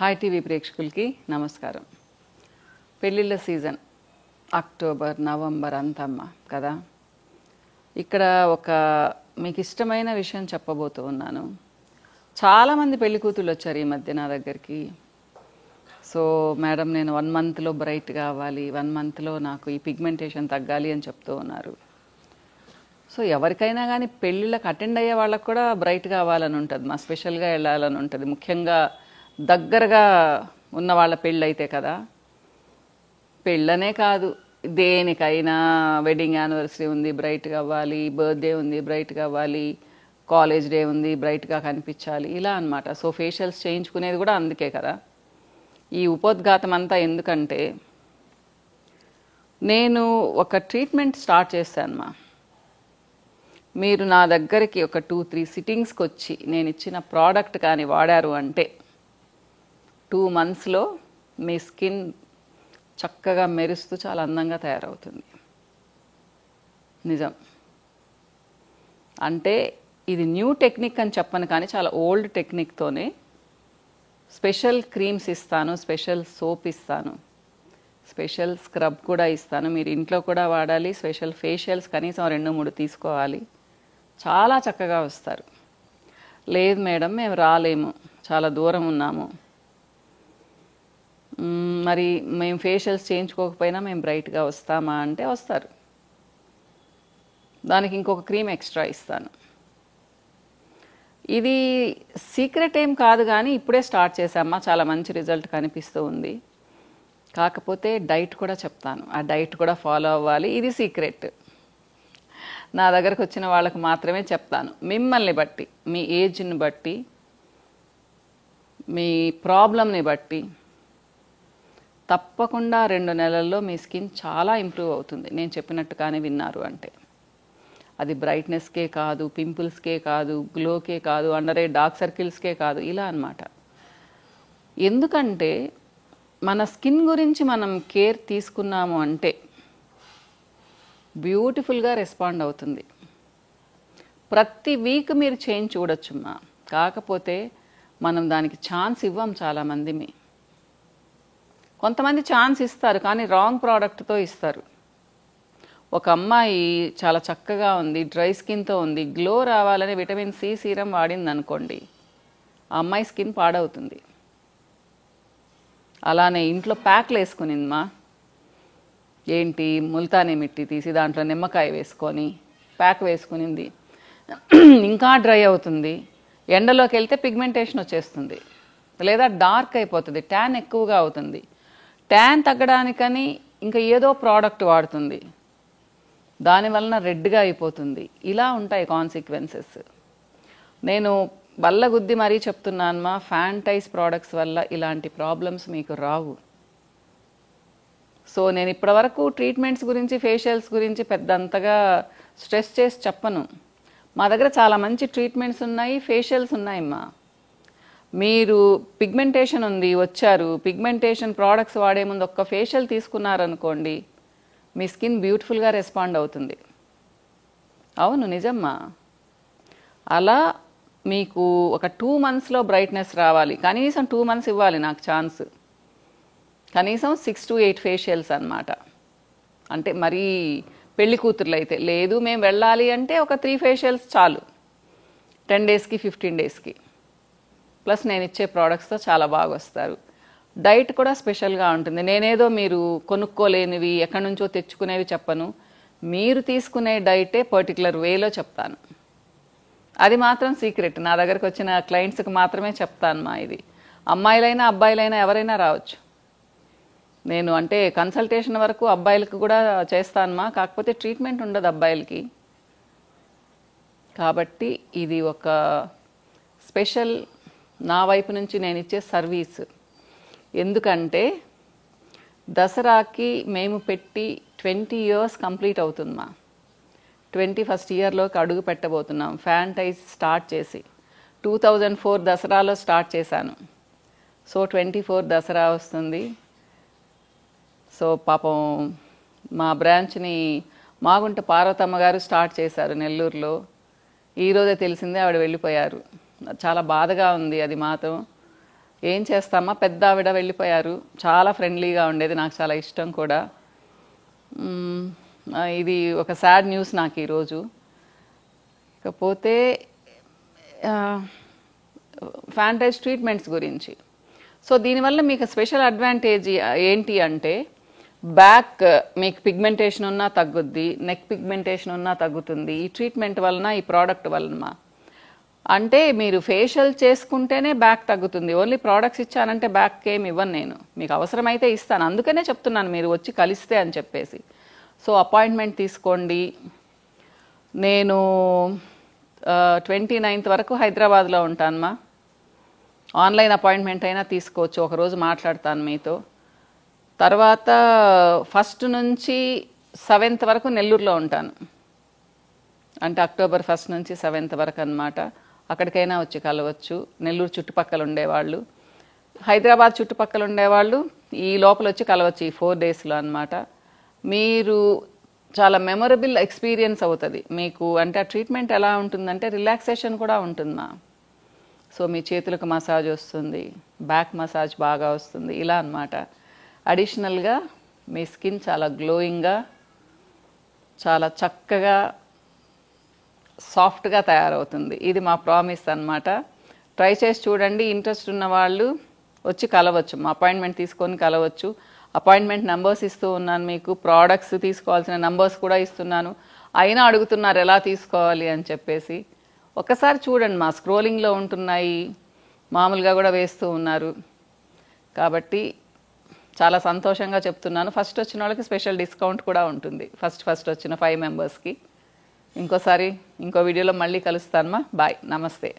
Hi TV ప్రేక్షకులకి నమస్కారం. పెళ్ళిళ్ళ సీజన్ అక్టోబర్ నవంబర్ అంతమ్మ కదా. ఇక్కడ ఒక మీకు ఇష్టమైన విషయం చెప్పబోతూ ఉన్నాను. చాలామంది పెళ్లి కూతుళ్ళు వచ్చారు ఈ మధ్య నా దగ్గరికి. సో మేడం నేను 1 మంత్లో బ్రైట్ కావాలి, 1 మంత్లో నాకు ఈ పిగ్మెంటేషన్ తగ్గాలి అని చెప్తూ ఉన్నారు. సో ఎవరికైనా కానీ పెళ్ళిళ్ళకి అటెండ్ అయ్యే వాళ్ళకు కూడా బ్రైట్ కావాలని ఉంటుంది, మా స్పెషల్గా వెళ్ళాలని ఉంటుంది. ముఖ్యంగా దగ్గరగా ఉన్న వాళ్ళ పెళ్ళి అయితే కదా. పెళ్ళనే కాదు, దేనికైనా వెడ్డింగ్ యానివర్సరీ ఉంది బ్రైట్గా అవ్వాలి, బర్త్డే ఉంది బ్రైట్గా అవ్వాలి, కాలేజ్ డే ఉంది బ్రైట్గా కనిపించాలి, ఇలా అన్నమాట. సో ఫేషియల్స్ చేయించుకునేది కూడా అందుకే కదా. ఈ ఉపోద్ఘాతం అంతా ఎందుకంటే నేను ఒక ట్రీట్మెంట్ స్టార్ట్ చేశాను. మీరు నా దగ్గరికి ఒక 2-3 సిట్టింగ్స్కి వచ్చి నేను ఇచ్చిన ప్రోడక్ట్ కానీ వాడారు అంటే 2 మంత్స్లో మీ స్కిన్ చక్కగా మెరుస్తూ చాలా అందంగా తయారవుతుంది. నిజం. అంటే ఇది న్యూ టెక్నిక్ అని చెప్పను, కానీ చాలా ఓల్డ్ టెక్నిక్తోనే స్పెషల్ క్రీమ్స్ ఇస్తాను, స్పెషల్ సోప్ ఇస్తాను, స్పెషల్ స్క్రబ్ కూడా ఇస్తాను. మీరు ఇంట్లో కూడా వాడాలి. స్పెషల్ ఫేషియల్స్ కనీసం 2-3 తీసుకోవాలి. చాలా చక్కగా వస్తారు. లేదు మేడం మేము రాలేము, చాలా దూరం ఉన్నాము, మరి మేము ఫేషియల్స్ చేయించుకోకపోయినా మేము బ్రైట్గా వస్తామా అంటే వస్తారు. దానికి ఇంకొక క్రీమ్ ఎక్స్ట్రా ఇస్తాను. ఇది సీక్రెట్ ఏం కాదు, కానీ ఇప్పుడే స్టార్ట్ చేశామా, చాలా మంచి రిజల్ట్ కనిపిస్తూ ఉంది. కాకపోతే డైట్ కూడా చెప్తాను, ఆ డైట్ కూడా ఫాలో అవ్వాలి. ఇది సీక్రెట్, నా దగ్గరకు వచ్చిన వాళ్ళకు మాత్రమే చెప్తాను. మిమ్మల్ని బట్టి, మీ ఏజ్ని బట్టి, మీ ప్రాబ్లమ్ని బట్టి తప్పకుండా 2 నెలల్లో మీ స్కిన్ చాలా ఇంప్రూవ్ అవుతుంది. నేను చెప్పినట్టు కానీ విన్నారు అంటే అది బ్రైట్నెస్కే కాదు, పింపుల్స్కే కాదు, గ్లోకే కాదు, అండర్ ఐ డార్క్ సర్కిల్స్కే కాదు, ఇలా అన్నమాట. ఎందుకంటే మన స్కిన్ గురించి మనం కేర్ తీసుకున్నాము అంటే బ్యూటిఫుల్గా రెస్పాండ్ అవుతుంది. ప్రతి వీక్ మీరు చేంజ్ చూడొచ్చుమ్మా. కాకపోతే మనం దానికి ఛాన్స్ ఇవ్వం చాలామంది. కొంతమంది ఛాన్స్ ఇస్తారు, కానీ రాంగ్ ప్రోడక్ట్తో ఇస్తారు. ఒక అమ్మాయి చాలా చక్కగా ఉంది, డ్రై స్కిన్తో ఉంది, గ్లో రావాలని విటమిన్ సి సీరం వాడింది అనుకోండి, ఆ అమ్మాయి స్కిన్ పాడవుతుంది. అలానే ఇంట్లో ప్యాక్లు వేసుకునిందమ్మా, ఏంటి ముల్తానీ మిట్టి తీసి దాంట్లో నిమ్మకాయ వేసుకొని ప్యాక్ వేసుకునింది, ఇంకా డ్రై అవుతుంది. ఎండలోకి వెళ్తే పిగ్మెంటేషన్ వచ్చేస్తుంది, లేదా డార్క్ అయిపోతుంది, ట్యాన్ ఎక్కువగా అవుతుంది. ట్యాన్ తగ్గడానికని ఇంకా ఏదో ప్రోడక్ట్ వాడుతుంది, దానివలన రెడ్గా అయిపోతుంది. ఇలా ఉంటాయి కాన్సిక్వెన్సెస్. నేను బల్లగుద్ది మరీ చెప్తున్నానమ్మా, ఫ్యాంటైజ్ ప్రోడక్ట్స్ వల్ల ఇలాంటి ప్రాబ్లమ్స్ మీకు రావు. సో నేను ఇప్పటివరకు ట్రీట్మెంట్స్ గురించి, ఫేషియల్స్ గురించి పెద్దంతగా స్ట్రెస్ చేసి చెప్పను. మా దగ్గర చాలా మంచి ట్రీట్మెంట్స్ ఉన్నాయి, ఫేషియల్స్ ఉన్నాయమ్మా. మీరు పిగ్మెంటేషన్ ఉంది వచ్చారు, పిగ్మెంటేషన్ ప్రోడక్ట్స్ వాడే ముందు ఒక్క ఫేషియల్ తీసుకున్నారనుకోండి, మీ స్కిన్ బ్యూటిఫుల్గా రెస్పాండ్ అవుతుంది. అవును నిజమ్మా. అలా మీకు ఒక 2 మంత్స్లో బ్రైట్నెస్ రావాలి. కనీసం 2 మంత్స్ ఇవ్వాలి నాకు ఛాన్స్. కనీసం 6 to 8 ఫేషియల్స్ అన్నమాట. అంటే మరీ పెళ్లి కూతుర్లు అయితే లేదు, మేము వెళ్ళాలి అంటే ఒక 3 ఫేషియల్స్ చాలు, 10 డేస్కి 15 డేస్కి. ప్లస్ నేను ఇచ్చే ప్రోడక్ట్స్తో చాలా బాగా వస్తారు. డైట్ కూడా స్పెషల్గా ఉంటుంది. నేనేదో మీరు కొనుక్కోలేనివి ఎక్కడి నుంచో తెచ్చుకునేవి చెప్పను. మీరు తీసుకునే డైటే పర్టికులర్ వేలో చెప్తాను. అది మాత్రం సీక్రెట్, నా దగ్గరకు వచ్చిన క్లయింట్స్కి మాత్రమే చెప్తాను. ఇది అమ్మాయిలైనా అబ్బాయిలైనా ఎవరైనా రావచ్చు. నేను అంటే కన్సల్టేషన్ వరకు అబ్బాయిలకు కూడా చేస్తానమ్మా, కాకపోతే ట్రీట్మెంట్ ఉండదు అబ్బాయిలకి. కాబట్టి ఇది ఒక స్పెషల్ నా వైపు నుంచి నేను ఇచ్చే సర్వీస్. ఎందుకంటే దసరాకి మేము పెట్టి 20 years కంప్లీట్ అవుతుందమ్మా. 21st ఇయర్లోకి అడుగు పెట్టబోతున్నాం. ఫ్యాంటైజ్ స్టార్ట్ చేసి 2004 దసరాలో స్టార్ట్ చేశాను. సో 24 దసరా వస్తుంది. సో పాపం మా బ్రాంచ్ని మాగుంట పార్వతమ్మ గారు స్టార్ట్ చేశారు నెల్లూరులో. ఈరోజే తెలిసిందే ఆవిడ వెళ్ళిపోయారు. చాలా బాధగా ఉంది అది మాత్రం. ఏం చేస్తామా, పెద్ద ఆవిడ వెళ్ళిపోయారు. చాలా ఫ్రెండ్లీగా ఉండేది, నాకు చాలా ఇష్టం కూడా. ఇది ఒక సాడ్ న్యూస్ నాకు ఈరోజు. ఇకపోతే ఫ్యాంటైజ్ ట్రీట్మెంట్స్ గురించి. సో దీనివల్ల మీకు స్పెషల్ అడ్వాంటేజ్ ఏంటి అంటే, బ్యాక్ మీకు పిగ్మెంటేషన్ ఉన్నా తగ్గుద్ది, నెక్ పిగ్మెంటేషన్ ఉన్నా తగ్గుతుంది ఈ ట్రీట్మెంట్ వలన, ఈ ప్రోడక్ట్ వలన. అంటే మీరు ఫేషియల్ చేసుకుంటేనే బ్యాక్ తగ్గుతుంది. ఓన్లీ ప్రోడక్ట్స్ ఇచ్చానంటే బ్యాక్ ఏమి ఇవ్వను నేను, మీకు అవసరమైతే ఇస్తాను. అందుకనే చెప్తున్నాను మీరు వచ్చి కలిస్తే అని చెప్పేసి. సో అపాయింట్మెంట్ తీసుకోండి. నేను 29th వరకు హైదరాబాద్లో ఉంటానమ్మా. ఆన్లైన్ అపాయింట్మెంట్ అయినా తీసుకోవచ్చు, ఒకరోజు మాట్లాడతాను మీతో. తర్వాత 1st నుంచి 7th వరకు నెల్లూరులో ఉంటాను. అంటే అక్టోబర్ 1st నుంచి 7th వరకు అన్నమాట. అక్కడికైనా వచ్చి కలవచ్చు. నెల్లూరు చుట్టుపక్కల ఉండేవాళ్ళు, హైదరాబాద్ చుట్టుపక్కల ఉండేవాళ్ళు ఈ లోపల వచ్చి కలవచ్చు ఈ 4 daysలో అన్నమాట. మీరు చాలా మెమొరబుల్ ఎక్స్పీరియన్స్ అవుతుంది మీకు. అంటే ఆ ట్రీట్మెంట్ ఎలా ఉంటుందంటే రిలాక్సేషన్ కూడా ఉంటుందా. సో మీ చేతులకు మసాజ్ వస్తుంది, బ్యాక్ మసాజ్ బాగా వస్తుంది, ఇలా అన్నమాట. అడిషనల్గా మీ స్కిన్ చాలా గ్లోయింగ్గా, చాలా చక్కగా, సాఫ్ట్గా తయారవుతుంది. ఇది మా ప్రామిస్ అన్నమాట. ట్రై చేసి చూడండి. ఇంట్రెస్ట్ ఉన్న వాళ్ళు వచ్చి కలవచ్చు, మా అపాయింట్మెంట్ తీసుకొని కలవచ్చు. అపాయింట్మెంట్ నెంబర్స్ ఇస్తూ ఉన్నాను మీకు, ప్రోడక్ట్స్ తీసుకోవాల్సిన నెంబర్స్ కూడా ఇస్తున్నాను. అయినా అడుగుతున్నారు ఎలా తీసుకోవాలి అని చెప్పేసి. ఒక్కసారి చూడండి, మా స్క్రోలింగ్లో ఉంటున్నాయి, మామూలుగా కూడా వేస్తూ ఉన్నారు. కాబట్టి చాలా సంతోషంగా చెప్తున్నాను. ఫస్ట్ వచ్చిన వాళ్ళకి స్పెషల్ డిస్కౌంట్ కూడా ఉంటుంది, ఫస్ట్ వచ్చిన 5 members ఇంకోసారి ఇంకో వీడియోలో మళ్ళీ కలుస్తానమ్మా. బాయ్, నమస్తే.